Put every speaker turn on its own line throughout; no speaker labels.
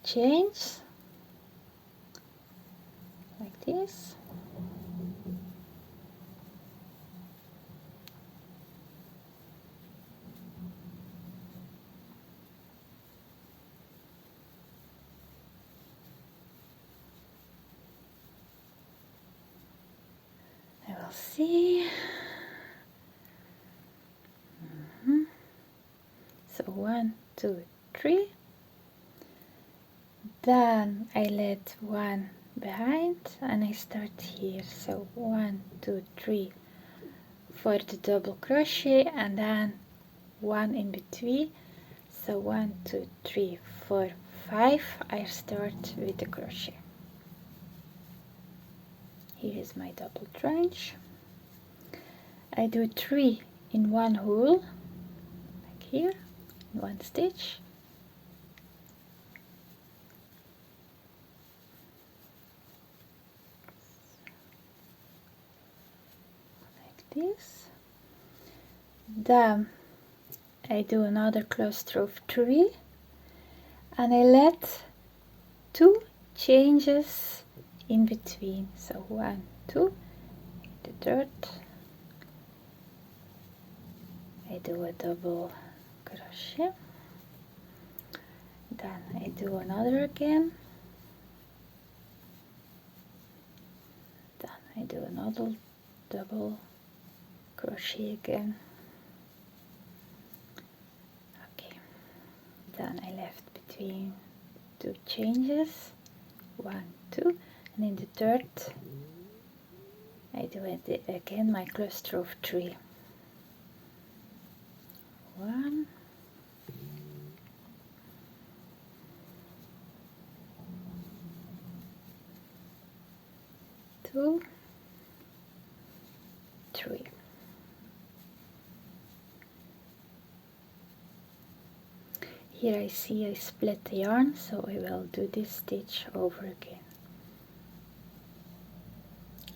chains like this. I will see. So 1, 2, 3. Then I let one behind and I start here. So 1, 2, 3 for the double crochet, and then one in between. So 1, 2, 3, 4, 5. I start with the crochet. Here is my double trench. I do 3 in one hole, like here, in one stitch. Like this. Then I do another cluster of 3 and I let 2 changes in between. So 1, 2, the third I do a double crochet, then I do another again, then I do another double crochet again. Okay, then I left between 2 changes, 1, 2, and in the third I do it again, my cluster of 3. 1, 2, 3. Here I see I split the yarn, so I will do this stitch over again.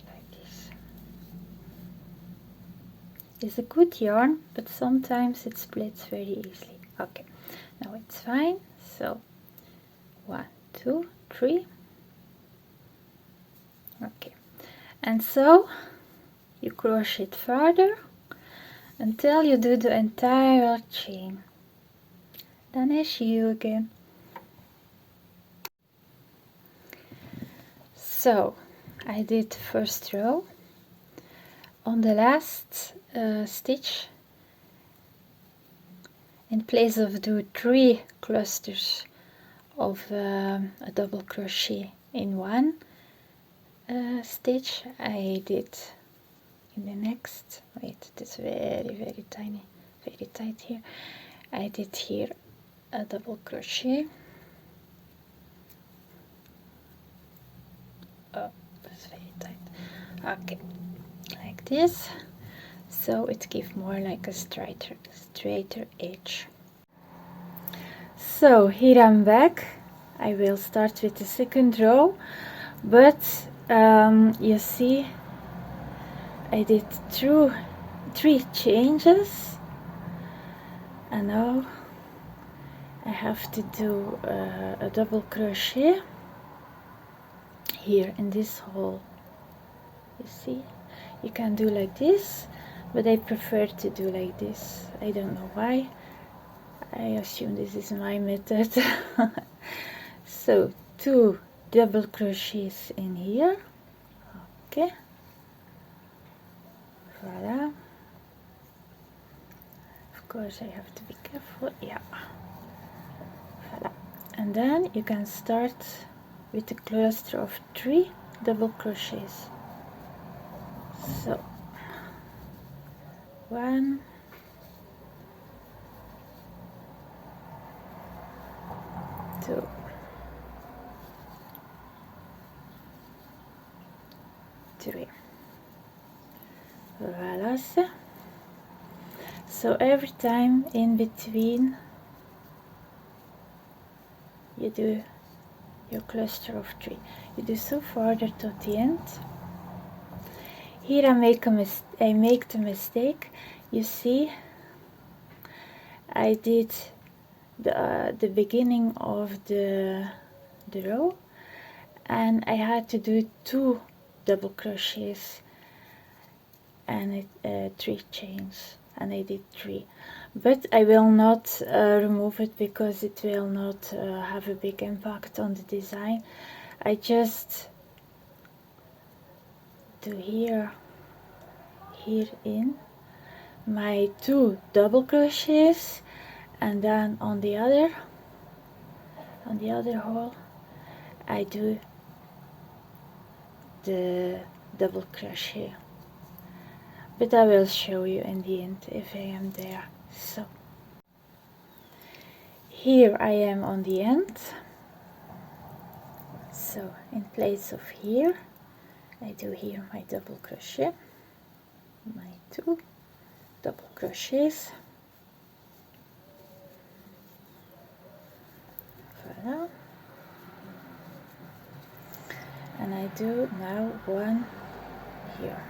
Like this. It's a good yarn, but sometimes it splits very easily. Okay, now it's fine. So 1, 2, 3. Okay, and so you crochet further until you do the entire chain. Then I see you again. So I did the first row. On the last stitch, in place of do 3 clusters of a double crochet in one stitch, I did in the next, wait, it is very tiny, very tight here. I did here a double crochet. Oh, that's very tight. Okay, like this, so it gives more like a straighter edge. So here I'm back. I will start with the second row, but you see I did 3 changes, and now I have to do a double crochet here in this hole. You see, you can do like this, but I prefer to do like this. I don't know why. I assume this is my method. So 2 double crochets in here. Okay, voila. Of course I have to be careful. Yeah, voila. And then you can start with a cluster of 3 double crochets. So 1, 2, 3. Voila. So every time in between you do your cluster of 3. You do so further to the end. Here I make the mistake. You see, I did the beginning of the the row, and I had to do 2 double crochets and 3 chains, and I did 3, but I will not remove it because it will not have a big impact on the design. I just do here in my 2 double crochets, and then on the other hole I do the double crochet, but I will show you in the end if I am there. So here I am on the end. So in place of here I do here my double crochet, my 2 double crochets, voila, and I do now 1 here,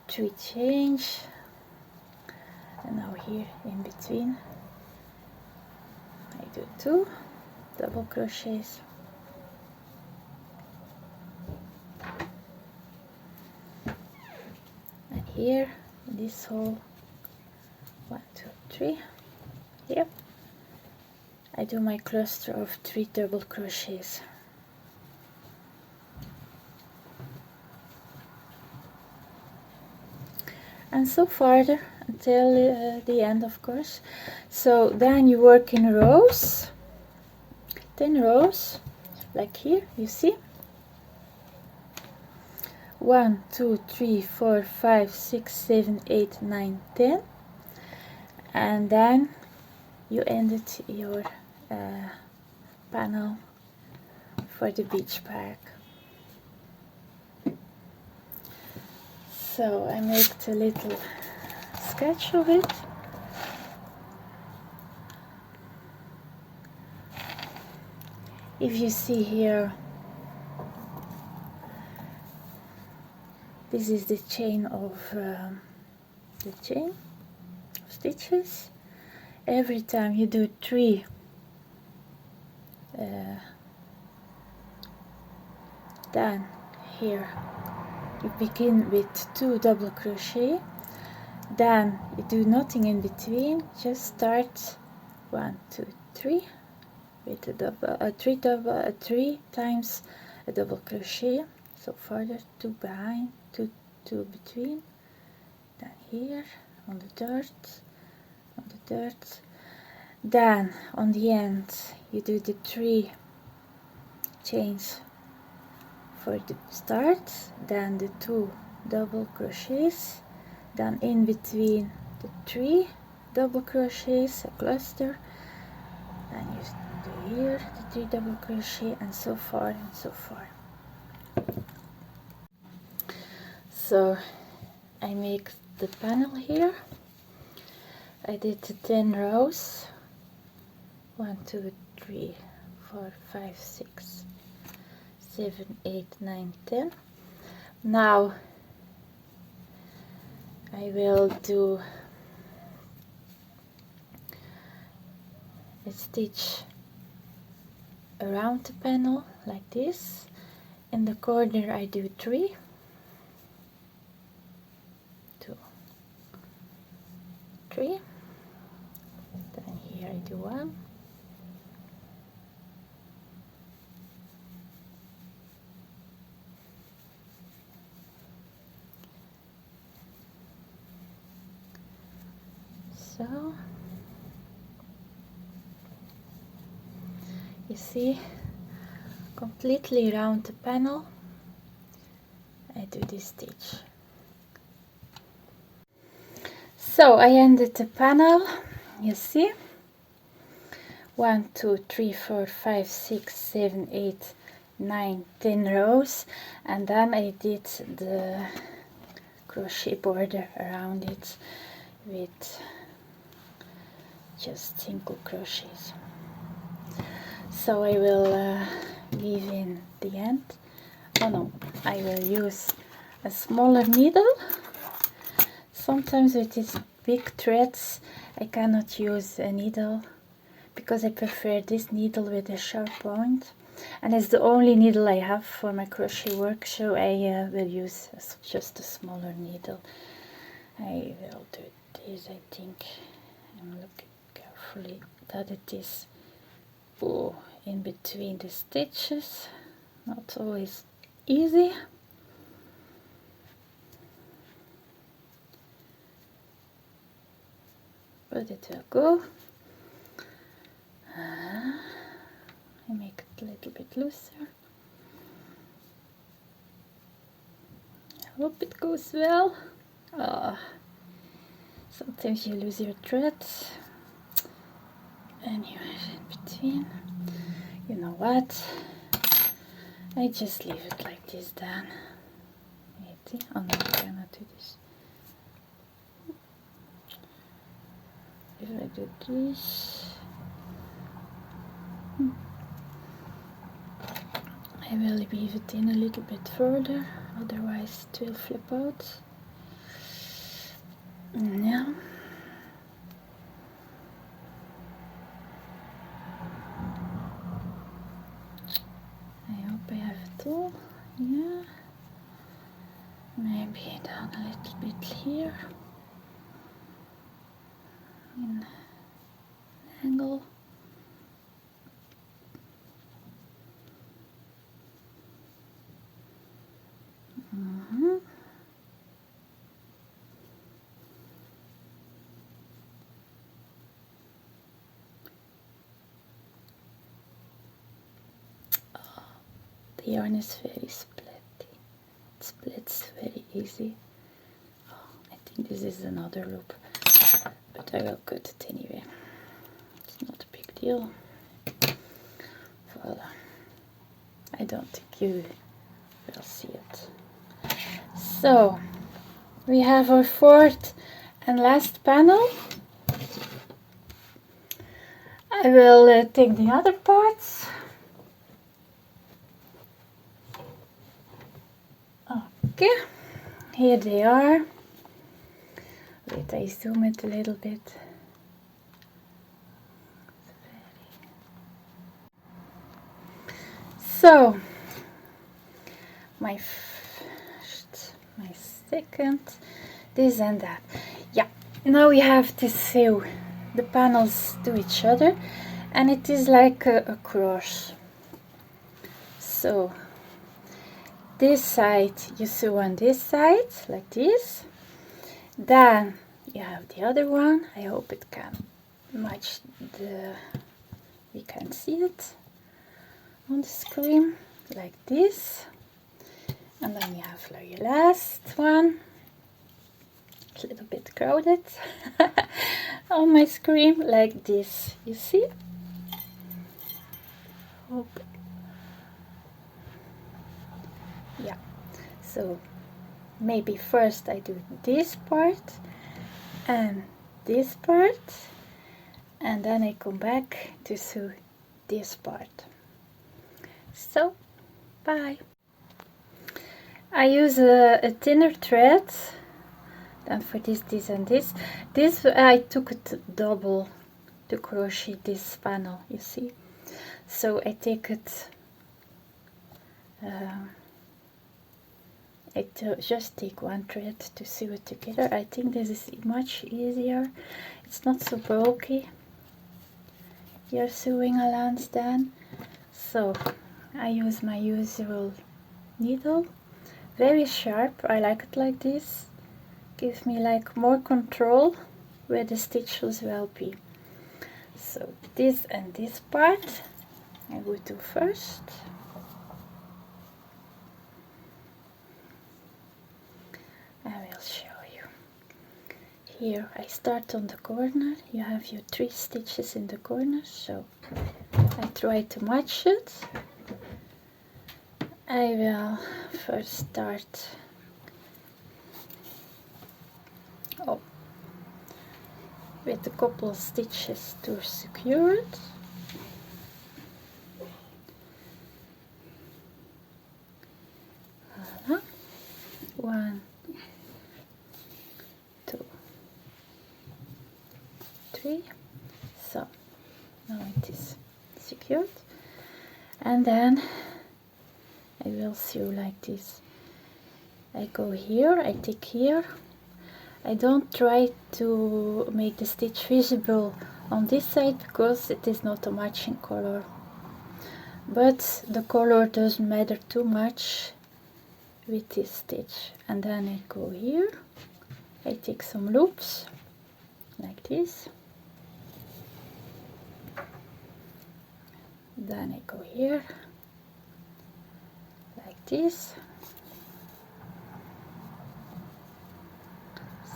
three change, and now here in between I do 2 double crochets, and here in this hole 1, 2, 3, here I do my cluster of 3 double crochets. And so farther until the end, of course. So then you work in rows, 10 rows, like here, you see. 1, 2, 3, 4, 5, 6, 7, 8, 9, 10. And then you ended your panel for the beach bag. So I made a little sketch of it. If you see here, this is the chain of stitches. Every time you do 3 then here you begin with 2 double crochet, then you do nothing in between, just start 1, 2, 3 with a double, 3 times a double crochet, so further 2 behind, 2 between, then here on the dirt, then on the end you do the 3 chains for the start, then the 2 double crochets, then in between the 3 double crochets, a cluster, then you do here the 3 double crochet, and so far and so far. So I make the panel here. I did the 10 rows, 1, 2, 3, 4, 5, 6, 7, 8, 9, 10. Now I will do a stitch around the panel like this. In the corner I do 3, 2, 3, then here I do 1, so you see, completely around the panel I do this stitch. So I ended the panel, you see, 1, 2, 3, 4, 5, 6, 7, 8, 9, 10 rows, and then I did the crochet border around it with just single crochets. So I will leave in the end. Oh no, I will use a smaller needle. Sometimes with these big threads I cannot use a needle because I prefer this needle with a sharp point, and it's the only needle I have for my crochet work, so I will use just a smaller needle. I will do this, I think. I'm looking carefully that it is in between the stitches, not always easy. But it will go. I make it a little bit looser. I hope it goes well. Sometimes you lose your threads. Anyway, in between. You know what? I just leave it like this then. Wait, oh no, I cannot do this. If I do this, I will weave it in a little bit further, otherwise it will flip out. Yeah. I hope I have it all. Yeah. Maybe down a little bit here. In an angle. The yarn is very splitty. It splits very easy. I think this is another loop, but I will cut it anyway. It's not a big deal. Voila. I don't think you will see it. So we have our fourth and last panel. I will take the other parts. Okay, here they are. Wait, I zoom it a little bit. So, my first, my second, this and that. Yeah, now we have to sew the panels to each other, and it is like a cross. So, this side you sew on this side, like this. Then you have the other one. I hope it can match the, you can see it on the screen, like this. And then you have your last one. It's a little bit crowded on my screen, like this. You see? Hope. Yeah. So maybe first I do this part and this part, and then I come back to sew this part. So, bye. I use a thinner thread than for this and this. This I took it double to crochet this panel, you see. So I take it, just take one thread to sew it together. I think this is much easier. It's not so bulky, your sewing allowance then. So I use my usual needle, very sharp. I like it like this. Gives me like more control where the stitches will be. So this and this part I will do first. I will show you. Here I start on the corner. You have your 3 stitches in the corner, so I try to match it. I will first start with a couple of stitches to secure it. Voila. 1, 2, 3. So now it is secured, and then I will sew like this. I go here, I take here. I don't try to make the stitch visible on this side because it is not a matching color, but the color doesn't matter too much with this stitch. And then I go here, I take some loops like this, then I go here like this.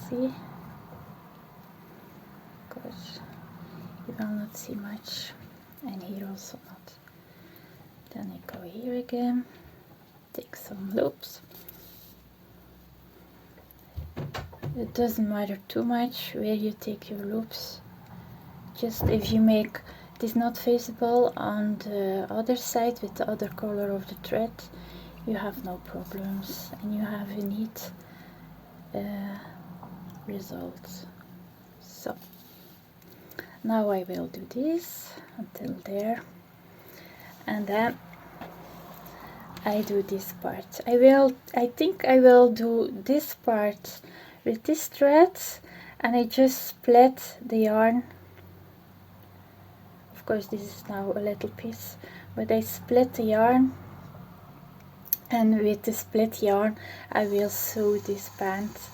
See, because you will not see much, and here also not. Then I go here again, take some loops. It doesn't matter too much where you take your loops, just if you make it is not visible on the other side with the other color of the thread, you have no problems and you have a neat result. So now I will do this until there, and then I do this part. I think I will do this part with this thread, and I just split the yarn. Of course this is now a little piece, but I split the yarn, and with the split yarn I will sew this pants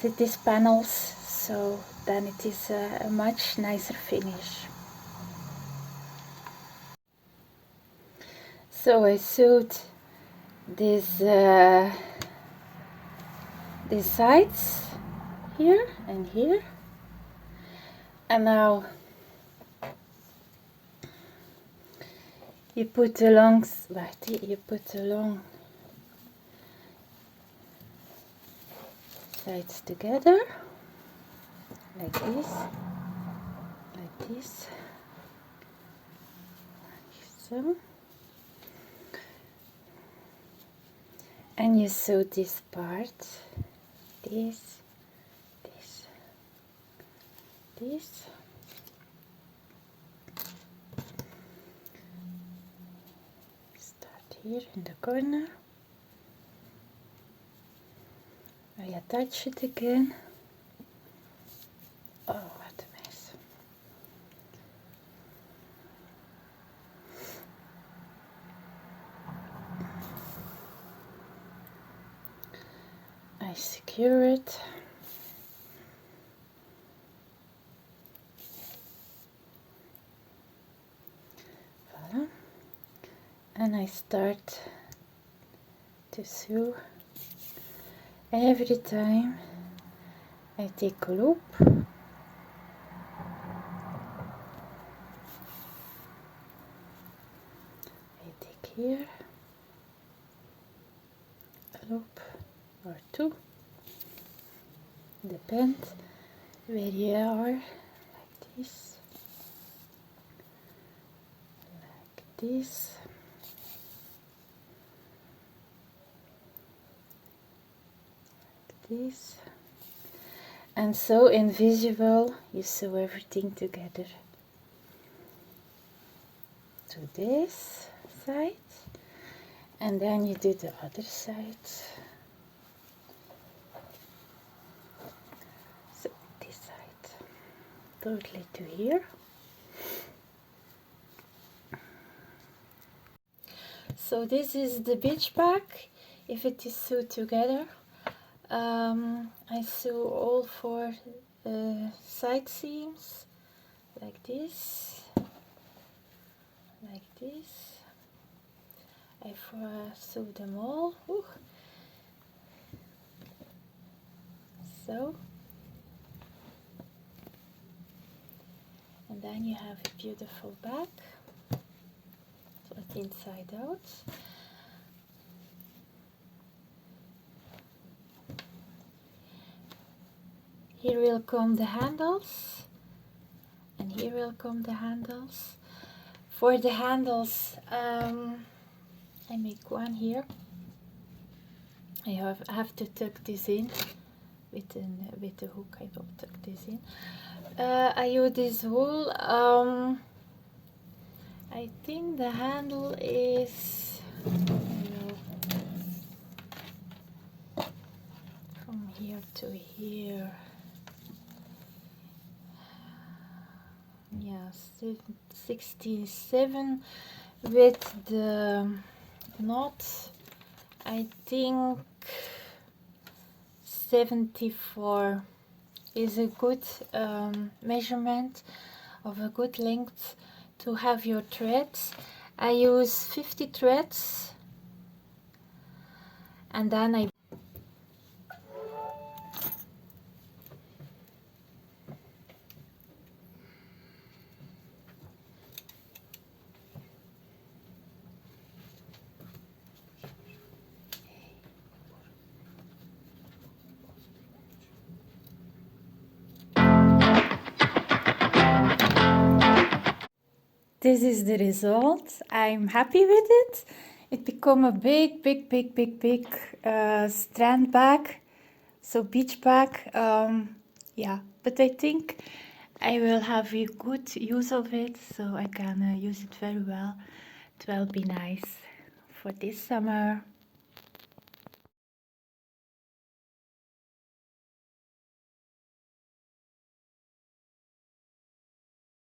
with these panels, so then it is a much nicer finish. So I sewed these sides here and here, and now you put the long sides together like this, so, and you sew this part, this, start here in the corner. I attach it again. Oh, what a mess. I secure it. Voilà. And I start to sew. Every time I take a loop, I take here a loop or two, depends where you are, like this, this, and so invisible you sew everything together to this side, and then you do the other side. So this side totally to here. So this is the beach bag if it is sewed together. I sew all 4 side seams like this, I sew them all. Ooh. So, and then you have a beautiful bag, so it's inside out. Here will come the handles, and here will come the handles. For the handles, I make one here. I have to tuck this in with the hook. I will tuck this in. I use this wool. I think the handle is from here to here. Yeah, 67 with the knot. I think 74 is a good measurement of a good length to have your threads. I use 50 threads, and then I this is the result. I'm happy with it. It become a big strand bag, so beach bag. Yeah, but I think I will have a good use of it, so I can use it very well. It will be nice for this summer.